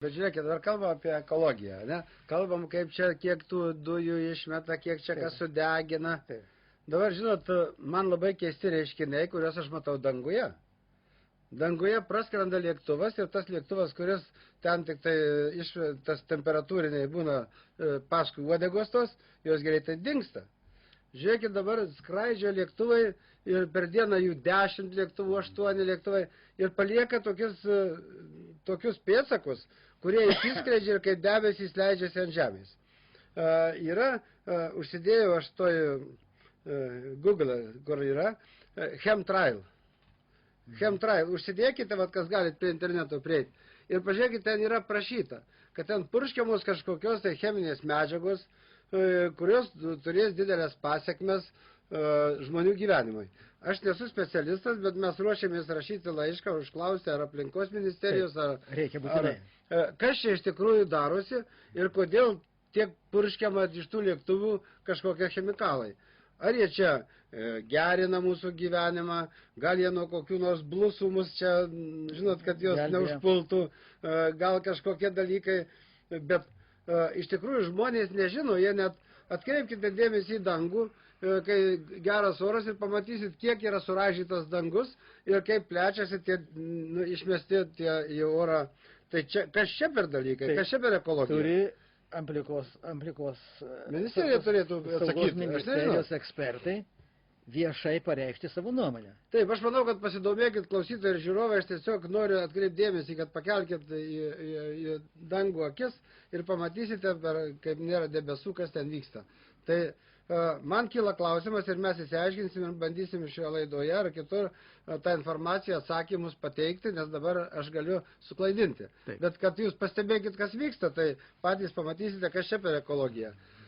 Bet žiūrėkit, dabar kalbam apie ekologiją, ne? Kalbam, kaip čia, kiek tų dujų išmeta, kiek čia kas sudegina. Dabar, žinot, man labai keisti reiškiniai, kuriuos aš matau danguje. Danguje praskrenda lėktuvas ir tas lėktuvas, kuris ten tik tai tas temperatūriniai būna paskui uodegos tos, jos greitai dingsta. Žiūrėkit, dabar skraidžia lėktuvai ir per dieną jų 10 lėktuvų, 8 lėktuvai ir palieka tokius pėdsakus, kurie įsiskleidžia ir kaip debesys leidžiasi ant žemės. Užsidėjau aš Google, kur yra, chemtrail. Chemtrail. Užsidėkite, kas galit prie interneto prieiti. Ir pažiūrėkite, ten yra prašyta, kad ten purškiamos kažkokios tai cheminės medžiagos, kurios turės didelės pasekmes žmonių gyvenimui. Aš nesu specialistas, bet mes ruošiamės rašyti laišką, užklausę ar aplinkos ministerijos, reikia būtinai. Kas čia iš tikrųjų darosi ir kodėl tiek purškiama iš tų lėktuvų kažkokie chemikalai. Ar jie čia gerina mūsų gyvenimą, gal jie nuo kokių nors blusų mus čia, žinot, kad jos neužpultų, gal kažkokie dalykai, bet iš tikrųjų žmonės nežino, jie net atkreipkite dėmesį į dangų, kai geras oras ir pamatysit, kiek yra suražytas dangus ir kaip plečiasi tie išmesti tie į orą. Tai čia, kas čia per dalykai, kas čia per ekologiją? Turi aplinkos ministerija turėtų atsakyti. Ministerijos ekspertai viešai pareikšti savo nuomonę. Taip, aš manau, kad pasidomėkit klausytojai ir žiūrovai, aš tiesiog noriu atkreipti dėmesį, kad pakelkit į dangų akis ir pamatysite, kaip nėra debesų, kas ten vyksta. Tai man kyla klausimas ir mes įsiaiškinsim ir bandysim šioje laidoje ar kitur tą informaciją, atsakymus pateikti, nes dabar aš galiu suklaidinti. Taip. Bet kad jūs pastebėkit, kas vyksta, tai patys pamatysite, kas čia per ekologiją.